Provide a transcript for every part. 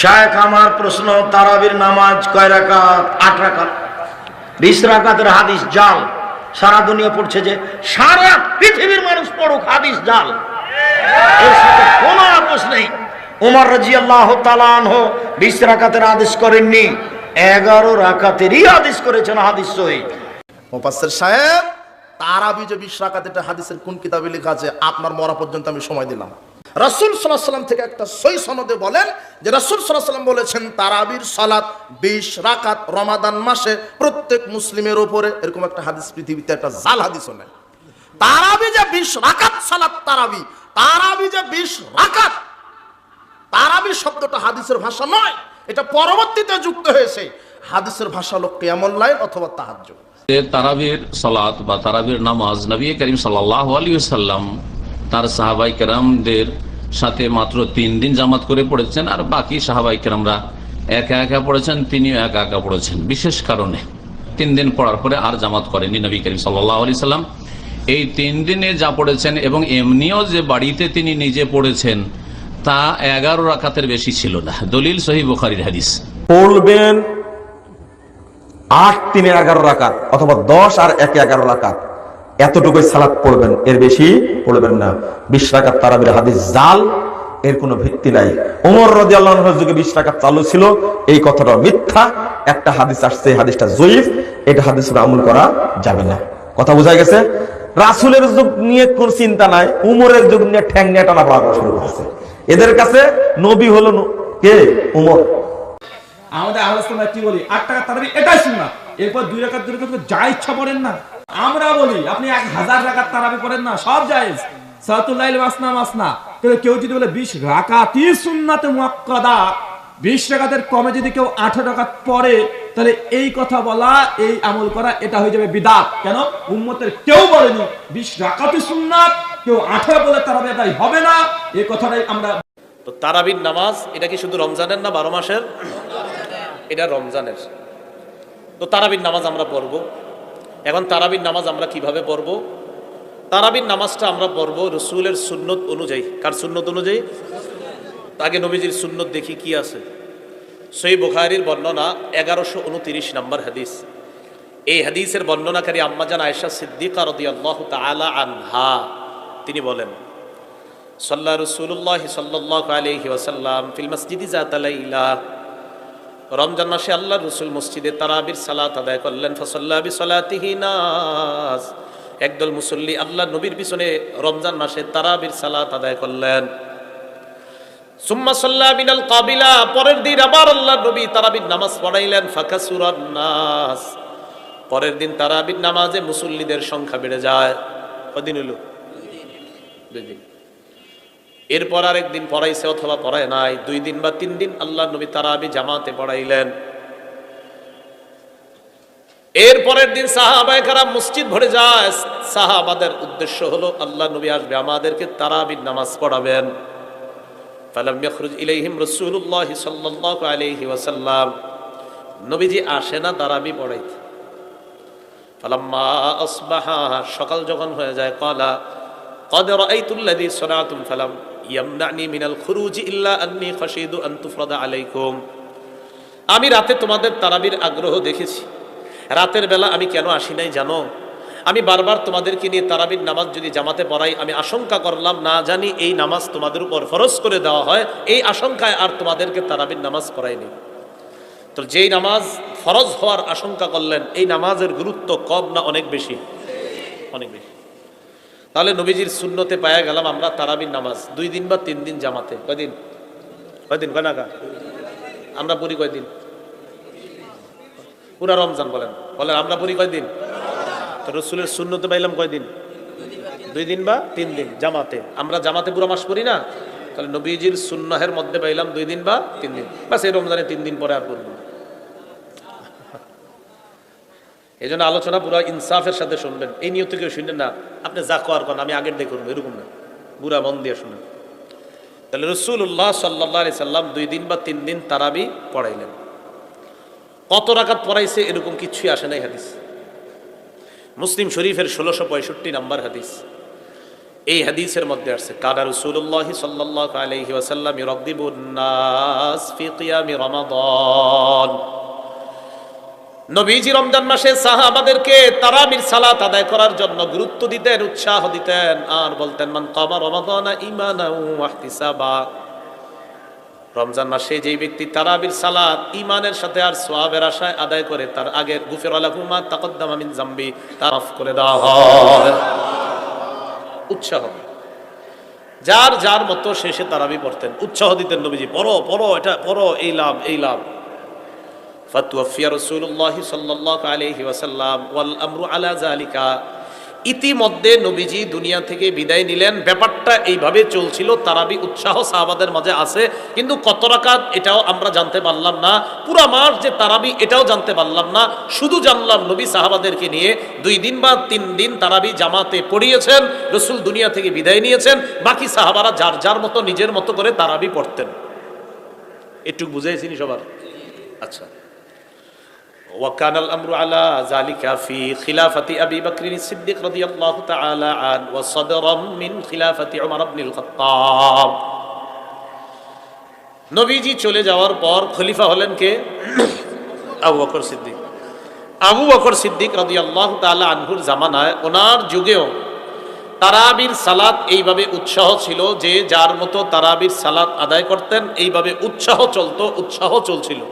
শায়েখ আমার প্রশ্ন, তারাবির নামাজ কয় রাকাত? 8 রাকাত। 20 রাকাতের হাদিস জাল। সারা দুনিয়া পড়ছে যে সারা পৃথিবীর মানুষ পড়ুক, হাদিস জাল, এর সাথে কোনো আপোষ নেই। ওমর রাদিয়াল্লাহু তাআলা আনহু 20 রাকাতের আদেশ করেননি, 11 রাকাতেরই আদেশ করেছেন, হাদিস সহিহ। মুফাসসির সাহেব, তারাবি যে 20 রাকাত, এটা হাদিসের কোন কিতাবে লেখা আছে? আপনার মরা পর্যন্ত আমি সময় দিলাম। রাসূল সাল্লাল্লাহু আলাইহি ওয়াসাল্লাম থেকে একটা সহিহ সনদে বলেন যে রাসূল সাল্লাল্লাহু আলাইহি ওয়াসাল্লাম বলেছেন তারাবির সালাত 20 রাকাত রমাদান মাসে প্রত্যেক মুসলিমের উপরে। এরকম একটা হাদিস পৃথিবীতে একটা জাল হাদিসও নেই। তারাবি যে 20 রাকাত সালাত, তারাবি যে 20 রাকাত, তারাবি শব্দটা হাদিসের ভাষা নয়, এটা পরবর্তীতে যুক্ত হয়েছে। হাদিসের ভাষা হলো কিয়ামুল লাইল অথবা তাহাজ্জুদ। তারাবির সালাত বা তারাবির নামাজ নবী করিম সাল্লাল্লাহু আলাইহি ওয়াসাল্লাম তার সাহাবাই কেরামদের সাথে মাত্র 3 দিন জামাত করে পড়েছেন, আর বাকি সাহাবাই কেরামরা একা একা পড়েছেন, তিনিও একা একা পড়েছেন। বিশেষ কারণে 3 দিন পড়ার পরে আর জামাত করেননি নবী করিম সাল্লাল্লাহু আলাইহি ওয়াসাল্লাম। এই 3 দিনে যা পড়েছেন এবং এমনিও যে বাড়িতে তিনি নিজে পড়েছেন তা 11 রাকাতের বেশি ছিল না। দলিল সহিহ বুখারীর হাদিস। পড়বেন 8 3 11 রাকাত অথবা 10 আর 1 11 রাকাত, এতটুকুই সালাত পড়বেন, এর বেশি পড়বেন না। 20 রাকাত তারাবির হাদিস জাল, এর কোনো ভিত্তি নাই। ওমর রাদিয়াল্লাহু আনহুর যুগে 20 রাকাত চালু ছিল, এই কথাটা মিথ্যা। একটা হাদিস আসছে, এই হাদিসটা জয়ীফ, এটা হাদিসের আমল করা যাবে না। কথা বোঝা গেছে? রাসূলের যুগ নিয়ে কোন চিন্তা নাই, উমরের যুগ নিয়ে ঠ্যাং নিয়ে টানা পড়া শুরু করেছে। এদের কাছে নবী হলো কে? উমর। আমাদের আহলে সুন্নাহ কি বলি? 8 টাকা তারাবি এটাই সুন্নাত। এরপর 2 রাকাত যা ইচ্ছা পড়েন না। আমরা বলি আপনি 1000 রাকাত তারাবি পড়েন না, সব জায়েজ। সালাতুল লাইল মাসনা মাসনা। কিন্তু কেউ যদি বলে 20 রাকাতই সুন্নাতে মুআক্কাদা, 20 রাকাতের কমে যদি কেউ 8 রাকাত পড়ে, তাহলে এই কথা বলা, এই আমল করা, এটা হয়ে যাবে বিদআত। কেন? উম্মতের কেউ বলেনি 20 রাকাতই সুন্নাত, কেউ 8 বলে তারাবি এটাই হবে না, এই কথাটাই আমরা। তো তারাবির নামাজ এটা কি শুধু রমজানের না 12 মাসের? এটা রমজানের। তো তারাবির নামাজ আমরা পড়ব। এখন তারাবির নামাজ আমরা কিভাবে পড়ব? তারাবির নামাজটা আমরা পড়ব রাসূলের সুন্নত অনুযায়ী। কার সুন্নত অনুযায়ী? আগে নবীজির সুন্নত দেখি কি আছে। সহিহ বুখারীর বর্ণনা 1129 নম্বর হাদিস। এই হাদিসের বর্ণনাকারী আম্মাজান আয়েশা সিদ্দিকা রাদিয়াল্লাহু তাআলা আনহা, তিনি বলেন সাল্লা রাসূলুল্লাহ সাল্লাল্লাহু আলাইহি ওয়াসাল্লাম ফিল মসজিদি যাতা লাইলা। রমজান মাসে আল্লাহর রাসূল মসজিদে তারাবির সালাত আদায় করলেন। ফাসাল্লা বিসালাতিহি নাস, একদল মুসল্লি আল্লাহর নবীর পিছনে রমজান মাসে তারাবির সালাত আদায় করলেন। সুম্মা সাল্লা বিনাল কাবিলা, পরের দিন আবার আল্লাহর নবী তারাবির নামাজ পড়াইলেন। ফাকাসুরান নাস, পরের দিন তারাবির নামাজে মুসল্লিদের সংখ্যা বেড়ে যায়। কদিন হলো? 2 দিন। এরপর আরেকদিন পড়াইছে অথবা পড়ায় নাই, 2 দিন বা 3 দিন আল্লাহর নবী তারাবি জামাতে পড়াইলেন। এরপরের দিন সাহাবায়ে কেরাম মসজিদ ভরে যায়। সাহাবাদের উদ্দেশ্য হলো আল্লাহর নবী আসবে, আমাদেরকে তারাবির নামাজ পড়াবেন। ফালাম ইয়াখরুজ ইলাইহিম রাসূলুল্লাহ সাল্লাল্লাহু আলাইহি ওয়াসাল্লাম, নবীজি আসে না তারাবি পড়াইতে। ফালাম্মা আসবাহা, সকাল যখন হয়ে যায়, ক্বালা قد رأيت الذي صنعتم فلم يمنعني من الخروج إلا أني خشيت أن تفرض عليكم। আমি রাতে তোমাদের তারাবির আগ্রহ দেখেছি। রাতের বেলা আমি কেন আসি নাই জানো? আমি বারবার তোমাদেরকে নিয়ে তারাবির নামাজ যদি জামাতে পড়াই, আমি আশঙ্কা করলাম না জানি এই নামাজ তোমাদের উপর ফরজ করে দেওয়া হয়, এই আশঙ্কায় আর তোমাদেরকে তারাবির নামাজ পড়াইনি। তো যেই নামাজ ফরজ হওয়ার আশঙ্কা করলেন, এই নামাজের গুরুত্ব কম না অনেক বেশি? অনেক বেশি। তাহলে নবীজির সুন্নতে পায়া গেলাম আমরা তারাবির নামাজ 2 দিন বা 3 দিন জামাতে। কয়দিন? কয় নাকা? আমরা পড়ি কয়দিন? পুরা রমজান। বলেন আমরা পড়ি কয়দিন? তো রাসূলের সুন্নতে পাইলাম কয়দিন? 2 দিন বা 3 দিন জামাতে। আমরা জামাতে পুরো মাস পড়ি না, তাহলে নবীজির সুন্নাহের মধ্যে পাইলাম 2 দিন বা 3 দিন। বাস, এই রমজানে 3 দিন পরে আর পড়ব। এই জন্য আলোচনা পুরো ইনসাফের সাথে শুনবেন। এই নিয়ত কেউ শুনবেন না আপনি যা কর করেন আমি আগের দিয়ে করবো, এরকম না, পুরা মন দিয়ে শুনেন। তাহলে রাসূলুল্লাহ সাল্লাল্লাহু আলাইহি সাল্লাম 2 দিন বা 3 দিন তারাবি পড়াইলেন। কত রাকাত পড়াইছে এরকম কিছুই আসে নাই হাদিস। মুসলিম শরীফের 1665 নম্বর হাদিস। এই হাদিসের মধ্যে আসছে কানা রাসূলুল্লাহ সাল্লাল্লাহু আলাইহি ওয়াসাল্লাম ইরাগদিবুন নাস ফি কিয়ামি রমাদান। নবীজি রমজান মাসে সাহাবাদেরকে তারাবির সালাত আদায় করার জন্য গুরুত্ব দিতেন, উৎসাহ দিতেন, আর বলতেন মান কামা রমাদানা ঈমানান ওয়া ইহতিসাবা। রমজান মাসে যেই ব্যক্তি তারাবির সালাত ঈমানের সাথে আর সওয়াবের আশায় আদায় করে, তার আগের গুফিরা লাহু মা তাকদ্দামা মিন যামবি, তা মাফ করে দেওয়া হয়। উৎসাহ, যার যার মতো শেষে তারাবি পড়তেন, উৎসাহ দিতেন নবীজি, পড়ো পড়ো, এটা পড়ো, এই লাভ এই লাভ। ফাতুওয়াফিয়া রাসূলুল্লাহ সাল্লাল্লাহু আলাইহি ওয়াসাল্লাম ওয়াল আমরু আলা যালিকা। ইতিমধ্যে নবীজি দুনিয়া থেকে বিদায় নিলেন। ব্যাপারটা এইভাবে চলছিল, তারাবি উৎসাহ সাহাবাদের মাঝে আছে, কিন্তু কত রাকাত এটাও আমরা জানতে পারলাম না, পুরা মাস যে তারাবি এটাও জানতে পারলাম না। শুধু জানলাম নবী সাহাবাদেরকে নিয়ে 2 দিন বা 3 দিন তারাবি জামাতে পড়িয়েছেন, রাসূল দুনিয়া থেকে বিদায় নিয়েছেন, বাকি সাহাবারা যার যার মতো নিজের মতো করে তারাবি পড়তেন। একটু বুঝাইছিনি সবার? আচ্ছা। وكان الأمر على ذلك في خلافة أبي بكر الصديق رضي الله تعالى عنه وصدرا من خلافة عمر بن الخطاب। নবীজি চলে যাওয়ার পর খলিফা হলেন কে? আবু বকর সিদ্দিক। আবু বকর সিদ্দিক রাদিয়াল্লাহু তাআলা আনহুর জামানায়, ওনার যুগেও তারাবির সালাত এইভাবে উৎসাহ ছিল যে যার মতো তারাবির সালাত আদায় করতেন, এইভাবে উৎসাহ চলতো, উৎসাহ চলছিল।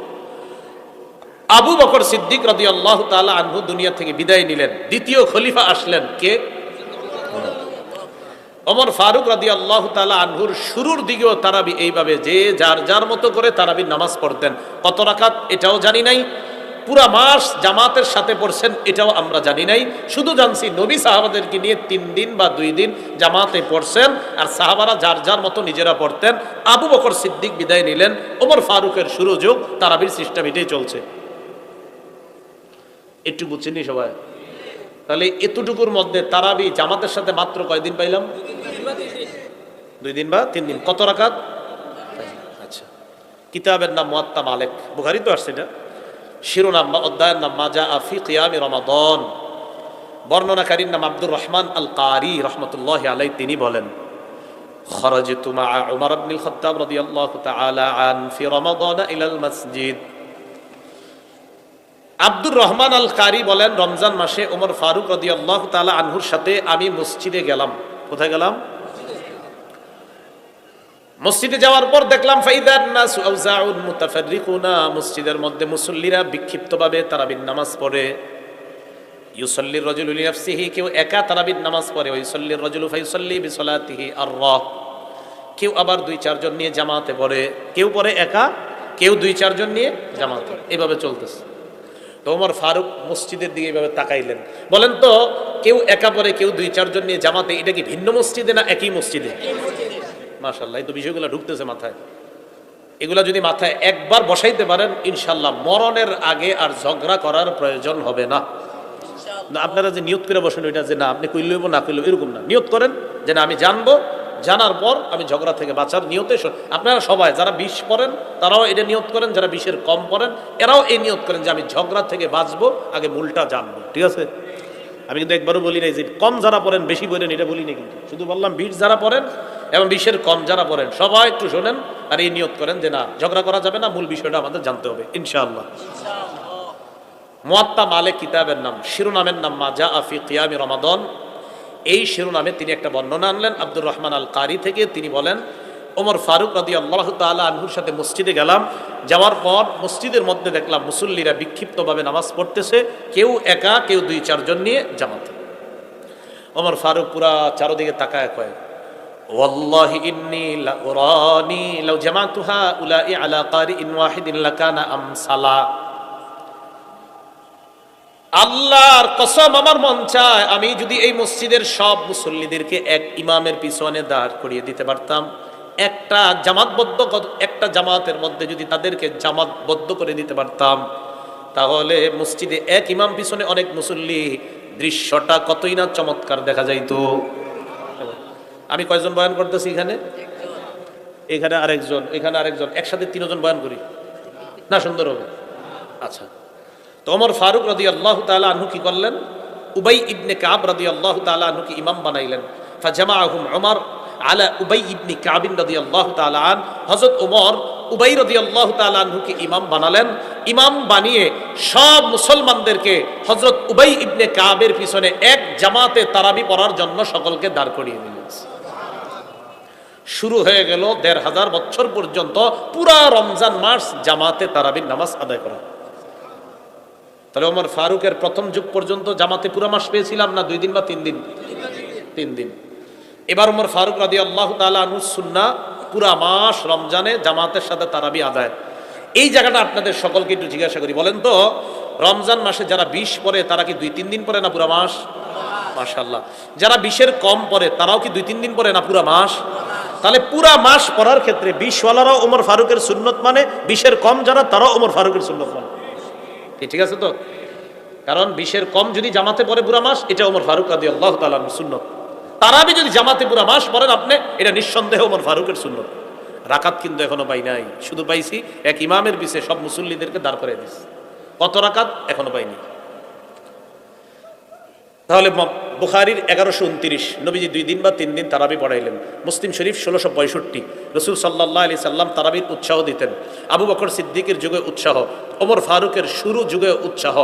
আবু বকর সিদ্দিক রাদিয়াল্লাহু তাআলা আনহু দুনিয়া থেকে বিদায় নিলেন, দ্বিতীয় খলিফা আসলেন কে? ওমর ফারুক রাদিয়াল্লাহু তাআলা আনহুর শুরুর দিকেও তারাবি এইভাবে যে যার যার মতো করে তারাবির নামাজ পড়তেন। কত রাকাত এটাও জানি নাই, পুরা মাস জামাতের সাথে পড়ছেন এটাও আমরা জানি নাই, শুধু জানছি নবী সাহাবাদেরকে নিয়ে 3 দিন বা 2 দিন জামাতে পড়ছেন, আর সাহাবারা যার যার মতো নিজেরা পড়তেন। আবু বকর সিদ্দিক বিদায় নিলেন, ওমর ফারুকের শুরু যুগ, তারাবির সিস্টেম এটাই চলছে। একটু বুঝছেন সবাই? তাহলে এতটুকুর মধ্যে তারাবি জামাতের সাথে মাত্র কয়দিন পাইলাম? 2 দিন বা 3 দিন। কত রাকাত? আচ্ছা। কিতাবের নাম মুয়াত্তা মালিক, বুখারী তো আসছে এটা। শিরোনাম বা অধ্যায়ের নাম মা জাআ ফি কিয়ামি রমাদান। বর্ণনাকারীর নাম আব্দুর রহমান আল কারি রাহমাতুল্লাহি আলাইহি। তিনি বলেন, খরাজতু মা উমর ইবনে আল খাত্তাব রাদিয়াল্লাহু তাআলা আন ফি রমাদান ইলাল মসজিদ। আব্দুর রহমান আল কারি বলেন, রমজান মাসে ওমর ফারুক রাদিয়াল্লাহু তাআলা আনহুর সাথে আমি মসজিদে গেলাম। কোথায় গেলাম? মসজিদে যাওয়ার পর দেখলাম ফাইদান নাসু আউজাউন মুতাফাররিকুনা, মসজিদের মধ্যে মুসল্লিরা বিক্ষিপ্তভাবে তারাবির নামাজ পড়ে। ইউসাল্লির রাজুলু লিনাফসিহি, কেউ একা তারাবির নামাজ পড়ে। ওয়া ইউসাল্লির রাজুলু ফায়ুসাল্লি বিসলাতিহি আর-রাহ, কেউ আবার 2-4 জন নিয়ে জামাতে পড়ে। কেউ পড়ে একা, কেউ 2-4 জন নিয়ে জামাত পড়ে। এভাবে চলতেছে। তো ওমর ফারুক মসজিদের দিকে এইভাবে তাকাইলেন, বলেন তো কেউ একা পড়ে, কেউ 2-4 জন নিয়ে জামাতে, এটা কি ভিন্ন মসজিদে না একই মসজিদে? মাশাআল্লাহ, এই তো বিষয়গুলো ঢুকতেছে মাথায়। এগুলা যদি মাথায় একবার বসাইতে পারেন, ইনশাআল্লাহ মরণের আগে আর ঝগড়া করার প্রয়োজন হবে না। আপনারা যে নিয়ত করে বসেন ওইটা যে না আপনি কইল হইব না কইল এরকম না, নিয়ত করেন যে না আমি জানবো, জানার পর আমি ঝগড়া থেকে বাঁচার নিয়তে। আপনারা সবাই যারা 20 পড়েন তারাও এটা নিয়ত করেন, যারা 20-এর কম পড়েন এরাও এই নিয়ত করেন যে আমি ঝগড়া থেকে বাঁচবো, আগে মূলটা জানবো। ঠিক আছে? আমি কিন্তু একবারও বলি নাই যে কম যারা পড়েন বেশি পড়েন, এটা বলি নাই, কিন্তু শুধু বললাম 20 যারা পড়েন এবং 20-এর কম যারা পড়েন সবাই একটু শোনেন আর এই নিয়ত করেন যে না ঝগড়া করা যাবে না, মূল বিষয়টা আমাদের জানতে হবে ইনশাআল্লাহ। মুয়াত্তা মালিক কিতাবের নাম, শিরোনামের নাম মা জাআ ফি কিয়ামি রমাদান। এই শিরোনামে তিনি একটা বর্ণনা আনলেন আব্দুর রহমান আল কারি থেকে। তিনি বলেন, ওমর ফারুক রাদিয়াল্লাহু তাআলা আনহুর সাথে মসজিদে গেলাম, যাওয়ার পর মসজিদের মধ্যে দেখলাম মুসল্লিরা বিক্ষিপ্তভাবে নামাজ পড়তেছে, কেউ একা, কেউ 2-4 জন নিয়ে জামাতে। ওমর ফারুক পুরা চারদিকে তাকায় কয়, ওয়াল্লাহি ইন্নী লা উরানি লাউ জামাতুহা উলাই আলা কারিইন ওয়াহিদিন লাকানা আমসালা। আল্লাহর কসম, আমার মন চায় আমি যদি এই মসজিদের সব মুসল্লিদেরকে এক ইমামের পিছনে দাঁড় করিয়ে দিতে পারতাম, একটা জামাতের মধ্যে যদি তাদেরকে জামাতবদ্ধ করে দিতে পারতাম, তাহলে মসজিদে এক ইমাম পিছনে অনেক মুসল্লি, দৃশ্যটা কতই না চমৎকার দেখা যাইতো। আমি কয়জন বয়ান করতেছি এখানে? এখানে আরেকজন, এখানে আরেকজন, একসাথে 3 জন বয়ান করি না, সুন্দর হবে। আচ্ছা, তো ওমর ফারুক রাদিয়াল্লাহু তাআলা আনহু কি করলেন? উবাই ইবনে কাব রাদিয়াল্লাহু তাআলা আনহুকে ইমাম বানাইলেন। ফাজামাআহুম উমর আলা উবাই ইবনে কাব রাদিয়াল্লাহু তাআলা আন। হযরত ওমর উবাই রাদিয়াল্লাহু তাআলা আনহুকে ইমাম বানালেন। ইমাম বানিয়ে সব মুসলমানদেরকে হযরত উবাই ইবনে কাবের পিছনে এক জামাতে তারাবি পড়ার জন্য সকলকে দাঁড় করিয়ে দিলেন। শুরু হয়ে গেল ১৫০০ বছর পর্যন্ত পুরা রমজান মাস জামাতে তারাবির নামাজ আদায় করা। তাহলে ওমর ফারুকের প্রথম যুগ পর্যন্ত জামাতে পুরা মাস পেয়েছিলাম না 2 দিন বা 3 দিন? 3 দিন। এবার ওমর ফারুক রাদিয়াল্লাহু তাআলা আনহু সুন্নাহ পুরা মাস রমজানে জামাতের সাথে তারাবি আদায়। এই জায়গাটা আপনাদের সকলকে একটু জিজ্ঞাসা করি, বলেন তো রমজান মাসে যারা 20 পড়ে তারা কি 2-3 দিন পড়ে না পুরা মাস? মাশাআল্লাহ। যারা 20-এর কম পড়ে তারাও কি 2-3 দিন পড়ে না পুরা মাস? তাহলে পুরা মাস পড়ার ক্ষেত্রে 20 ওয়ালারাও ওমর ফারুকের সুন্নত মানে, 20-এর কম যারা তারাও ওমর ফারুকের সুন্নত মানে। ঠিক আছে তো? কারণ 20-এর কম যদি জামাতে পড়ে পুরা মাস, এটা ওমর ফারুক রাদিয়াল্লাহু তাআলার সুন্নত। তারাবি যদি জামাতে পুরা মাস পড়েন আপনি, এটা নিঃসন্দেহে ওমর ফারুকের সুন্নত। রাকাত কিন্তু এখনো পাই নাই, শুধু পাইছি এক ইমামের পিছে সব মুসল্লিদেরকে দাঁড় করে দিস। কত রাকাত এখনো পাইনি। তাহলে বুখারীর 1129 নবীজি 2 দিন বা 3 দিন তারাবি পড়াইলেন। মুসলিম শরীফ 1665 রাসূল সাল্লাল্লাহু আলাইহি সাল্লাম তারাবির উৎসাহ দিতেন। আবু বকর সিদ্দিকের যুগে উৎসাহ, ওমর ফারুকের শুরু যুগে উৎসাহ।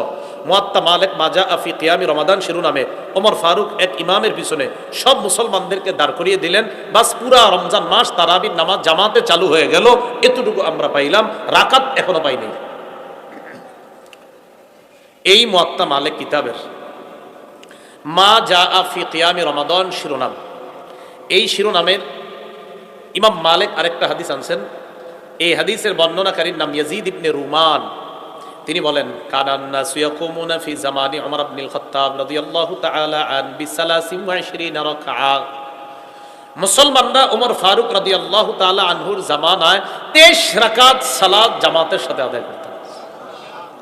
মুয়াত্তা মালিক মাজা ফি কিয়ামি রমাদান শিরোনামে ওমর ফারুক এক ইমামের পিছনে সব মুসলমানদেরকে দাঁড় করিয়ে দিলেন। বাস পুরা রমজান মাস তারাবির নামাজ জামাতে চালু হয়ে গেল। এতটুকু আমরা পাইলাম, রাকাত এখনো পাইনি। এই মুয়াত্তা মালিক কিতাবের মা জা ফি কিয়ামি রমাদান শিরোনাম, এই শিরোনামের ইমাম মালিক আরেকটা হাদিস আনছেন। এই হাদিসের বর্ণনাকারীর নাম ইয়াজিদ ইবনে রুমান। তিনি বলেন কানান নাসু ইয়াকুমুনা ফি জামানি উমর ইবনুল খাত্তাব রাদিয়াল্লাহু তাআলা আন বি23 রাকআ। মুসলমানরা ওমর ফারুক রাদিয়াল্লাহু তাআলা আনহুর জামানায় 23 রাকাত সালাত জামাতের সাথে আদায় করতেন।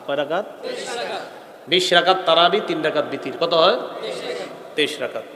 কয় রাকাত? 20 রাকাত তারাবি, 3 রাকাত বিতির, কত হয়? 23 রাকাত।